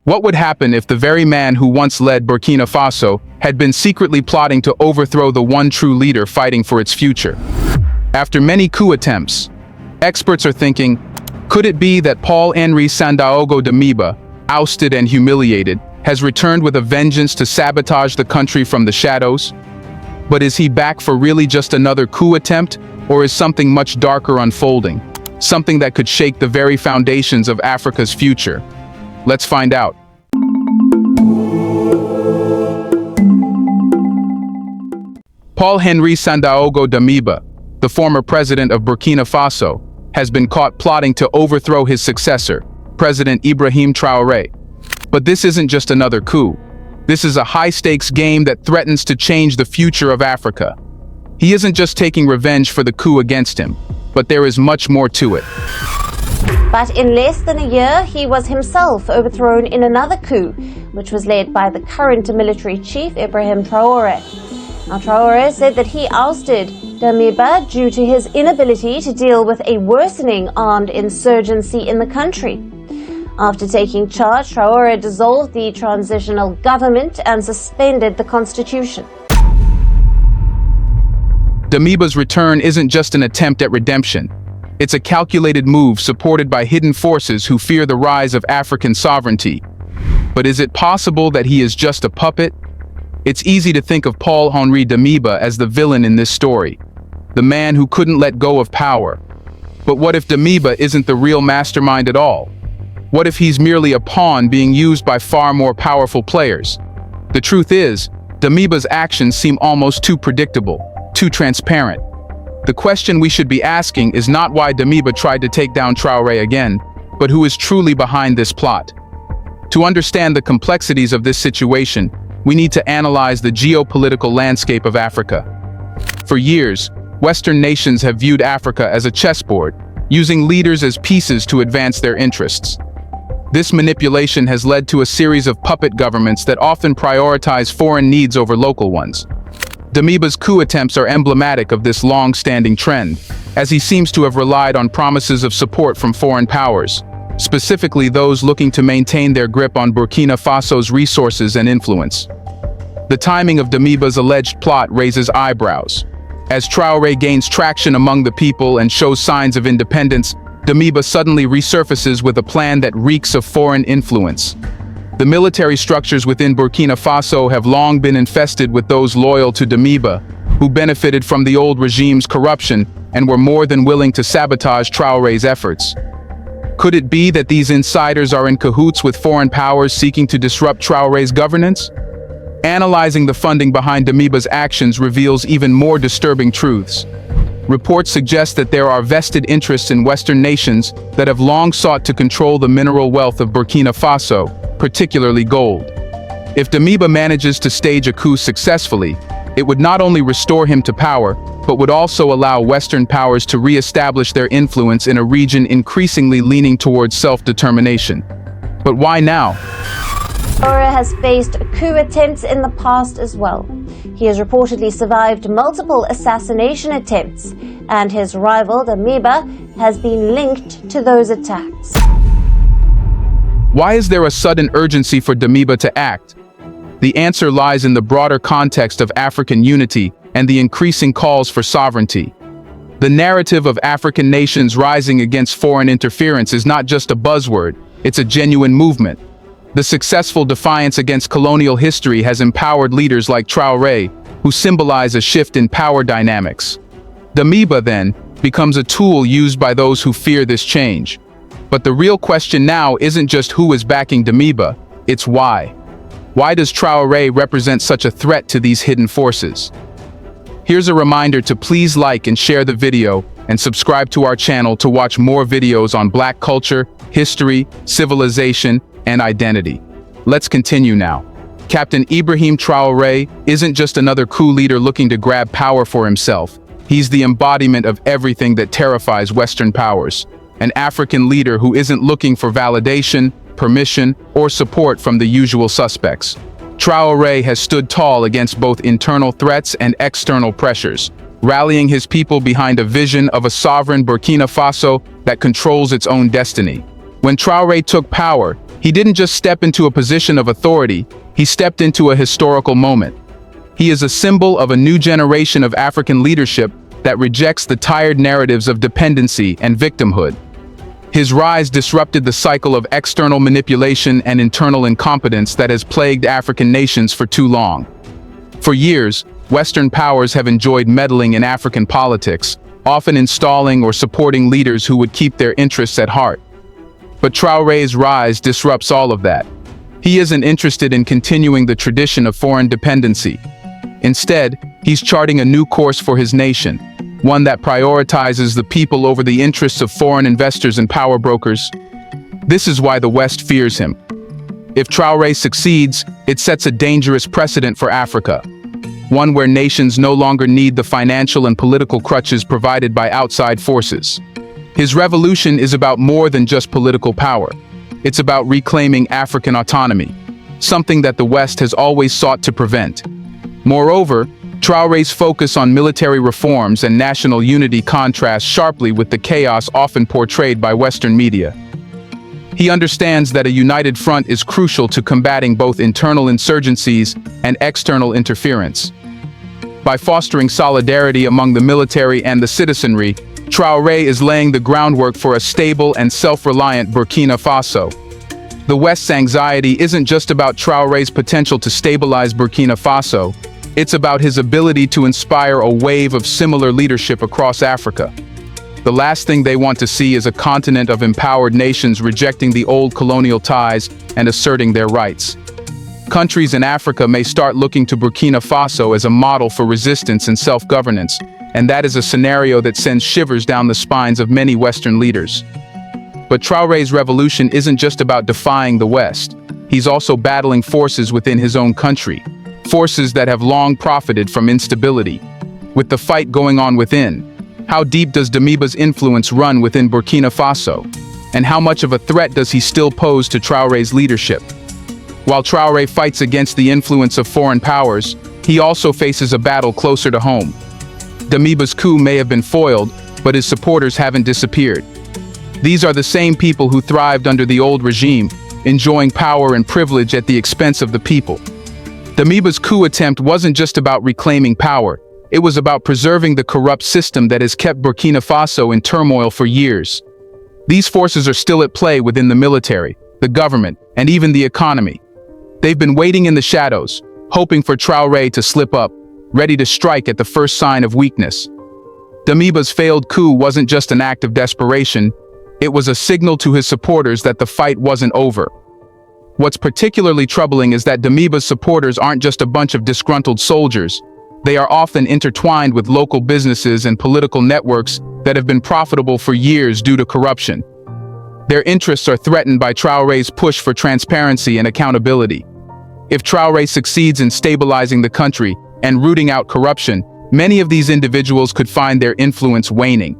What would happen if the very man who once led Burkina Faso had been secretly plotting to overthrow the one true leader fighting for its future? After many coup attempts, experts are thinking, could it be that Paul-Henri Sandaogo Damiba, ousted and humiliated, has returned with a vengeance to sabotage the country from the shadows? But is he back for really just another coup attempt, or is something much darker unfolding? Something that could shake the very foundations of Africa's future? Let's find out. Paul-Henri Sandaogo Damiba, the former president of Burkina Faso, has been caught plotting to overthrow his successor, President Ibrahim Traoré. But this isn't just another coup. This is a high-stakes game that threatens to change the future of Africa. He isn't just taking revenge for the coup against him, but there is much more to it. But in less than a year, he was himself overthrown in another coup, which was led by the current military chief, Ibrahim Traoré. Now, Traoré said that he ousted Damiba due to his inability to deal with a worsening armed insurgency in the country. After taking charge, Traoré dissolved the transitional government and suspended the constitution. Damiba's return isn't just an attempt at redemption. It's a calculated move supported by hidden forces who fear the rise of African sovereignty. But is it possible that he is just a puppet? It's easy to think of Paul-Henri Damiba as the villain in this story, the man who couldn't let go of power. But what if Damiba isn't the real mastermind at all? What if he's merely a pawn being used by far more powerful players? The truth is, Damiba's actions seem almost too predictable, too transparent. The question we should be asking is not why Damiba tried to take down Traoré again, but who is truly behind this plot. To understand the complexities of this situation, we need to analyze the geopolitical landscape of Africa. For years, Western nations have viewed Africa as a chessboard, using leaders as pieces to advance their interests. This manipulation has led to a series of puppet governments that often prioritize foreign needs over local ones. Damiba's coup attempts are emblematic of this long-standing trend, as he seems to have relied on promises of support from foreign powers, specifically those looking to maintain their grip on Burkina Faso's resources and influence. The timing of Damiba's alleged plot raises eyebrows. As Traoré gains traction among the people and shows signs of independence, Damiba suddenly resurfaces with a plan that reeks of foreign influence. The military structures within Burkina Faso have long been infested with those loyal to Damiba, who benefited from the old regime's corruption and were more than willing to sabotage Traoré's efforts. Could it be that these insiders are in cahoots with foreign powers seeking to disrupt Traoré's governance? Analyzing the funding behind Damiba's actions reveals even more disturbing truths. Reports suggest that there are vested interests in Western nations that have long sought to control the mineral wealth of Burkina Faso, particularly gold. If Damiba manages to stage a coup successfully, it would not only restore him to power, but would also allow Western powers to re-establish their influence in a region increasingly leaning towards self-determination. But why now? Traoré has faced coup attempts in the past as well. He has reportedly survived multiple assassination attempts, and his rival, Damiba, has been linked to those attacks. Why is there a sudden urgency for Damiba to act? The answer lies in the broader context of African unity and the increasing calls for sovereignty. The narrative of African nations rising against foreign interference is not just a buzzword, it's a genuine movement. The successful defiance against colonial history has empowered leaders like Traoré, who symbolize a shift in power dynamics. Damiba, then, becomes a tool used by those who fear this change. But the real question now isn't just who is backing Damiba, it's why. Why does Traoré represent such a threat to these hidden forces? Here's a reminder to please like and share the video and subscribe to our channel to watch more videos on Black culture, history, civilization, and identity. Let's continue now. Captain Ibrahim Traoré isn't just another coup leader looking to grab power for himself. He's the embodiment of everything that terrifies Western powers. An African leader who isn't looking for validation, permission, or support from the usual suspects. Traoré has stood tall against both internal threats and external pressures, rallying his people behind a vision of a sovereign Burkina Faso that controls its own destiny. When Traoré took power, He didn't just step into a position of authority, he stepped into a historical moment. He is a symbol of a new generation of African leadership that rejects the tired narratives of dependency and victimhood. His rise disrupted the cycle of external manipulation and internal incompetence that has plagued African nations for too long. For years, Western powers have enjoyed meddling in African politics, often installing or supporting leaders who would keep their interests at heart. But Traoré's rise disrupts all of that. He isn't interested in continuing the tradition of foreign dependency. Instead, he's charting a new course for his nation, one that prioritizes the people over the interests of foreign investors and power brokers. This is why the West fears him. If Traoré succeeds, it sets a dangerous precedent for Africa, one where nations no longer need the financial and political crutches provided by outside forces. His revolution is about more than just political power. It's about reclaiming African autonomy, something that the West has always sought to prevent. Moreover, Traoré's focus on military reforms and national unity contrasts sharply with the chaos often portrayed by Western media. He understands that a united front is crucial to combating both internal insurgencies and external interference. By fostering solidarity among the military and the citizenry, Traoré is laying the groundwork for a stable and self-reliant Burkina Faso. The West's anxiety isn't just about Traoré's potential to stabilize Burkina Faso, it's about his ability to inspire a wave of similar leadership across Africa. The last thing they want to see is a continent of empowered nations rejecting the old colonial ties and asserting their rights. Countries in Africa may start looking to Burkina Faso as a model for resistance and self-governance, and that is a scenario that sends shivers down the spines of many Western leaders. But Traoré's revolution isn't just about defying the West. He's also battling forces within his own country, forces that have long profited from instability. With the fight going on within, how deep does Damiba's influence run within Burkina Faso? And how much of a threat does he still pose to Traoré's leadership? While Traoré fights against the influence of foreign powers, he also faces a battle closer to home. Damiba's coup may have been foiled, but his supporters haven't disappeared. These are the same people who thrived under the old regime, enjoying power and privilege at the expense of the people. Damiba's coup attempt wasn't just about reclaiming power, it was about preserving the corrupt system that has kept Burkina Faso in turmoil for years. These forces are still at play within the military, the government, and even the economy. They've been waiting in the shadows, hoping for Traoré to slip up, ready to strike at the first sign of weakness. Damiba's failed coup wasn't just an act of desperation, it was a signal to his supporters that the fight wasn't over. What's particularly troubling is that Damiba's supporters aren't just a bunch of disgruntled soldiers. They are often intertwined with local businesses and political networks that have been profitable for years due to corruption. Their interests are threatened by Traoré's push for transparency and accountability. If Traoré succeeds in stabilizing the country and rooting out corruption, many of these individuals could find their influence waning.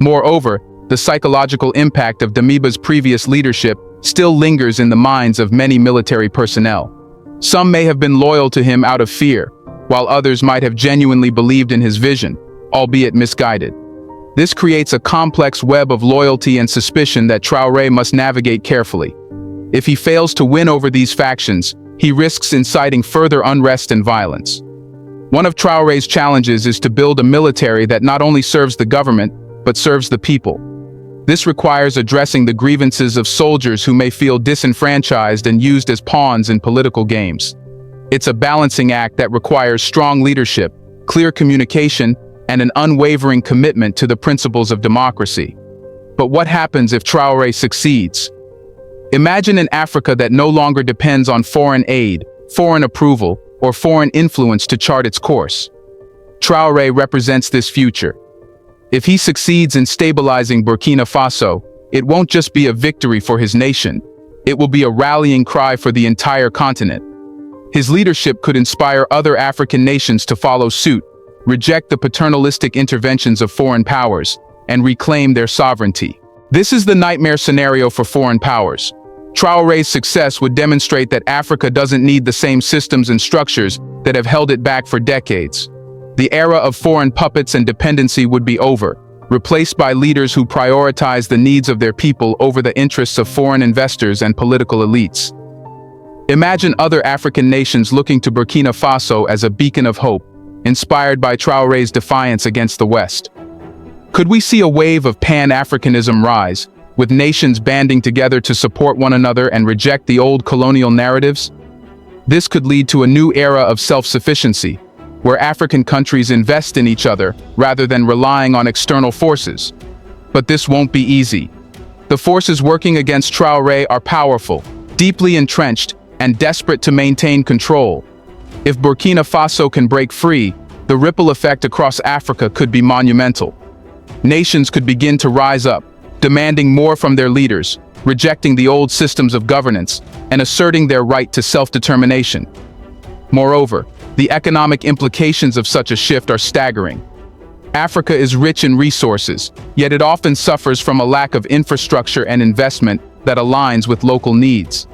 Moreover, the psychological impact of Damiba's previous leadership still lingers in the minds of many military personnel. Some may have been loyal to him out of fear, while others might have genuinely believed in his vision, albeit misguided. This creates a complex web of loyalty and suspicion that Traoré must navigate carefully. If he fails to win over these factions, he risks inciting further unrest and violence. One of Traoré's challenges is to build a military that not only serves the government, but serves the people. This requires addressing the grievances of soldiers who may feel disenfranchised and used as pawns in political games. It's a balancing act that requires strong leadership, clear communication, and an unwavering commitment to the principles of democracy. But what happens if Traoré succeeds? Imagine an Africa that no longer depends on foreign aid, foreign approval, or foreign influence to chart its course. Traoré represents this future. If he succeeds in stabilizing Burkina Faso, it won't just be a victory for his nation, it will be a rallying cry for the entire continent. His leadership could inspire other African nations to follow suit, reject the paternalistic interventions of foreign powers, and reclaim their sovereignty. This is the nightmare scenario for foreign powers. Traoré's success would demonstrate that Africa doesn't need the same systems and structures that have held it back for decades. The era of foreign puppets and dependency would be over, replaced by leaders who prioritize the needs of their people over the interests of foreign investors and political elites. Imagine other African nations looking to Burkina Faso as a beacon of hope, inspired by Traoré's defiance against the West. Could we see a wave of Pan-Africanism rise, with nations banding together to support one another and reject the old colonial narratives? This could lead to a new era of self-sufficiency, where African countries invest in each other rather than relying on external forces. But this won't be easy. The forces working against Traoré are powerful, deeply entrenched, and desperate to maintain control. If Burkina Faso can break free, the ripple effect across Africa could be monumental. Nations could begin to rise up, demanding more from their leaders, rejecting the old systems of governance, and asserting their right to self-determination. Moreover, the economic implications of such a shift are staggering. Africa is rich in resources, yet it often suffers from a lack of infrastructure and investment that aligns with local needs.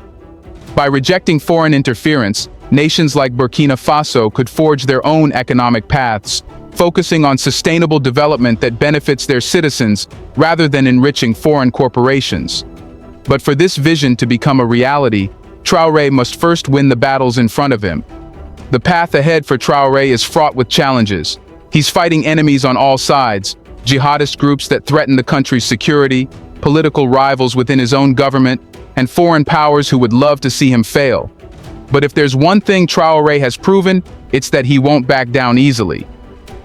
By rejecting foreign interference, nations like Burkina Faso could forge their own economic paths, focusing on sustainable development that benefits their citizens rather than enriching foreign corporations. But for this vision to become a reality, Traoré must first win the battles in front of him. The path ahead for Traoré is fraught with challenges. He's fighting enemies on all sides, jihadist groups that threaten the country's security, political rivals within his own government, and foreign powers who would love to see him fail. But if there's one thing Traoré has proven, it's that he won't back down easily.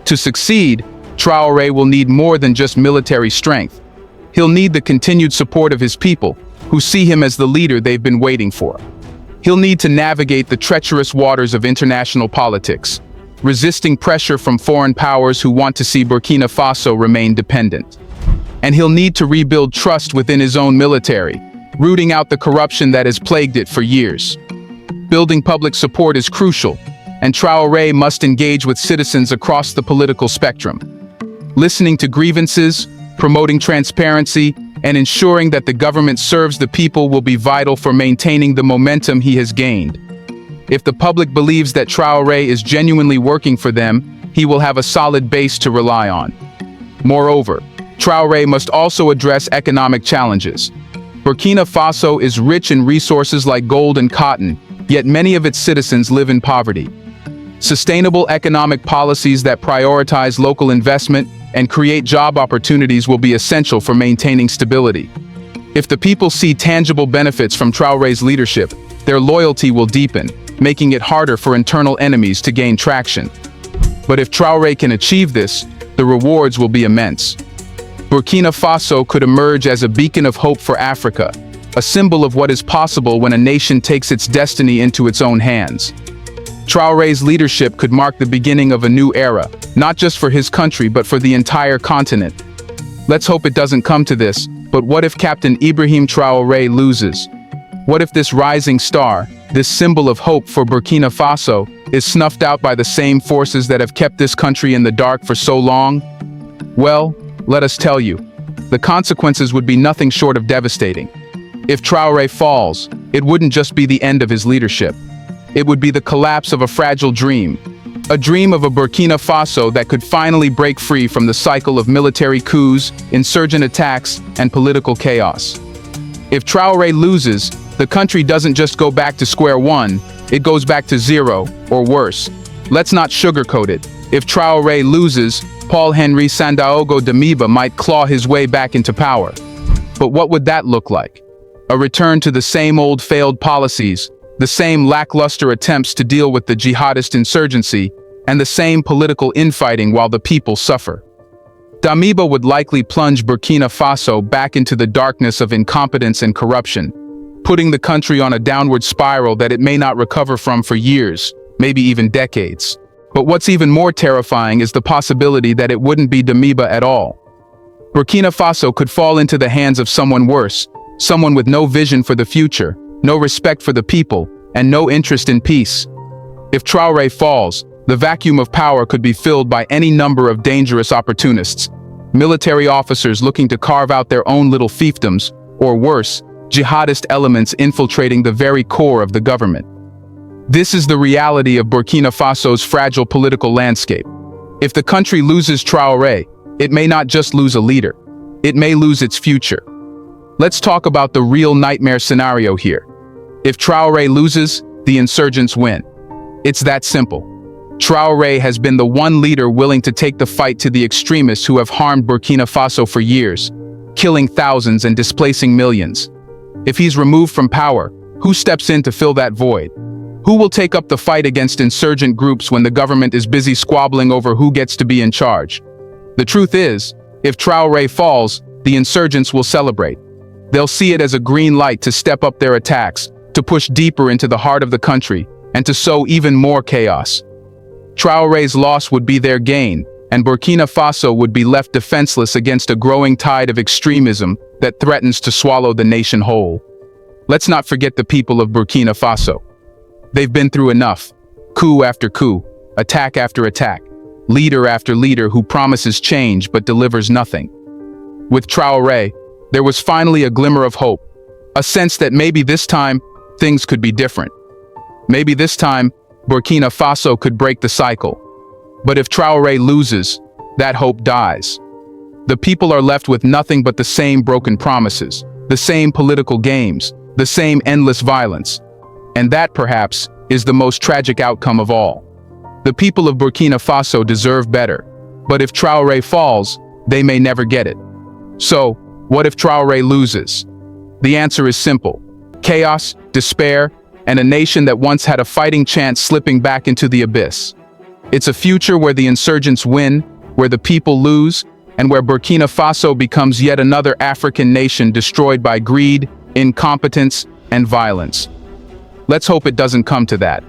To succeed, Traoré will need more than just military strength. He'll need the continued support of his people, who see him as the leader they've been waiting for. He'll need to navigate the treacherous waters of international politics, resisting pressure from foreign powers who want to see Burkina Faso remain dependent. And he'll need to rebuild trust within his own military, rooting out the corruption that has plagued it for years. Building public support is crucial, and Traoré must engage with citizens across the political spectrum. Listening to grievances, promoting transparency, and ensuring that the government serves the people will be vital for maintaining the momentum he has gained. If the public believes that Traoré is genuinely working for them, he will have a solid base to rely on. Moreover, Traoré must also address economic challenges. Burkina Faso is rich in resources like gold and cotton, yet many of its citizens live in poverty. Sustainable economic policies that prioritize local investment and create job opportunities will be essential for maintaining stability. If the people see tangible benefits from Traoré's leadership, their loyalty will deepen, making it harder for internal enemies to gain traction. But if Traoré can achieve this, the rewards will be immense. Burkina Faso could emerge as a beacon of hope for Africa, a symbol of what is possible when a nation takes its destiny into its own hands. Traoré's leadership could mark the beginning of a new era, not just for his country but for the entire continent. Let's hope it doesn't come to this, but what if Captain Ibrahim Traoré loses? What if this rising star, this symbol of hope for Burkina Faso, is snuffed out by the same forces that have kept this country in the dark for so long? Well, let us tell you, the consequences would be nothing short of devastating. If Traoré falls, it wouldn't just be the end of his leadership. It would be the collapse of a fragile dream. A dream of a Burkina Faso that could finally break free from the cycle of military coups, insurgent attacks, and political chaos. If Traoré loses, the country doesn't just go back to square one, it goes back to zero, or worse. Let's not sugarcoat it. If Traoré loses, Paul-Henri Sandaogo Damiba might claw his way back into power. But what would that look like? A return to the same old failed policies, the same lackluster attempts to deal with the jihadist insurgency, and the same political infighting while the people suffer. Damiba would likely plunge Burkina Faso back into the darkness of incompetence and corruption, putting the country on a downward spiral that it may not recover from for years, maybe even decades. But what's even more terrifying is the possibility that it wouldn't be Damiba at all. Burkina Faso could fall into the hands of someone worse, someone with no vision for the future, no respect for the people, and no interest in peace. If Traoré falls, the vacuum of power could be filled by any number of dangerous opportunists, military officers looking to carve out their own little fiefdoms, or worse, jihadist elements infiltrating the very core of the government. This is the reality of Burkina Faso's fragile political landscape. If the country loses Traoré, it may not just lose a leader, it may lose its future. Let's talk about the real nightmare scenario here. If Traoré loses, the insurgents win. It's that simple. Traoré has been the one leader willing to take the fight to the extremists who have harmed Burkina Faso for years, killing thousands and displacing millions. If he's removed from power, who steps in to fill that void? Who will take up the fight against insurgent groups when the government is busy squabbling over who gets to be in charge? The truth is, if Traoré falls, the insurgents will celebrate. They'll see it as a green light to step up their attacks, to push deeper into the heart of the country, and to sow even more chaos. Traoré's loss would be their gain, and Burkina Faso would be left defenseless against a growing tide of extremism that threatens to swallow the nation whole. Let's not forget the people of Burkina Faso. They've been through enough. Coup after coup, attack after attack, leader after leader who promises change but delivers nothing. With Traoré, there was finally a glimmer of hope, a sense that maybe this time, things could be different. Maybe this time, Burkina Faso could break the cycle. But if Traoré loses, that hope dies. The people are left with nothing but the same broken promises, the same political games, the same endless violence. And that, perhaps, is the most tragic outcome of all. The people of Burkina Faso deserve better, but if Traoré falls, they may never get it. So, what if Traoré loses? The answer is simple: chaos, despair, and a nation that once had a fighting chance slipping back into the abyss. It's a future where the insurgents win, where the people lose, and where Burkina Faso becomes yet another African nation destroyed by greed, incompetence, and violence. Let's hope it doesn't come to that.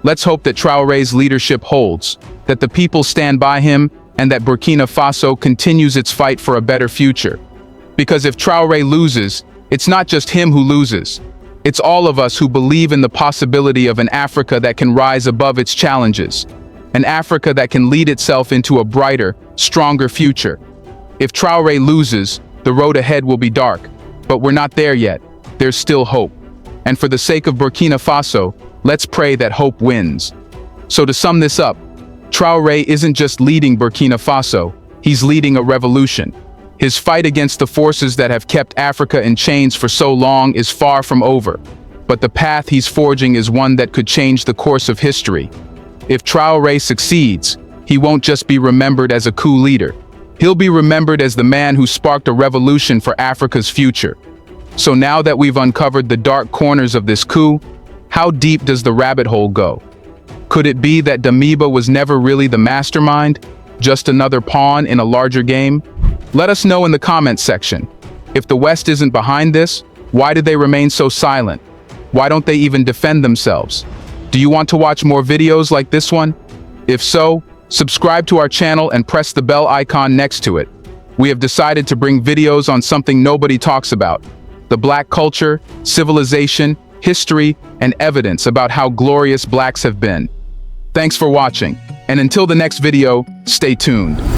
Let's hope that Traoré's leadership holds, that the people stand by him, and that Burkina Faso continues its fight for a better future. Because if Traoré loses, it's not just him who loses. It's all of us who believe in the possibility of an Africa that can rise above its challenges, an Africa that can lead itself into a brighter, stronger future. If Traoré loses, the road ahead will be dark, but we're not there yet. There's still hope. And for the sake of Burkina Faso, let's pray that hope wins. So to sum this up, Traoré isn't just leading Burkina Faso, he's leading a revolution. His fight against the forces that have kept Africa in chains for so long is far from over, but the path he's forging is one that could change the course of history. If Traoré succeeds, he won't just be remembered as a coup leader. He'll be remembered as the man who sparked a revolution for Africa's future. So now that we've uncovered the dark corners of this coup, how deep does the rabbit hole go? Could it be that Damiba was never really the mastermind, just another pawn in a larger game? Let us know in the comments section. If the West isn't behind this, why do they remain so silent? Why don't they even defend themselves? Do you want to watch more videos like this one? If so, subscribe to our channel and press the bell icon next to it. We have decided to bring videos on something nobody talks about: the Black culture, civilization, history, and evidence about how glorious Blacks have been. Thanks for watching, and until the next video, stay tuned.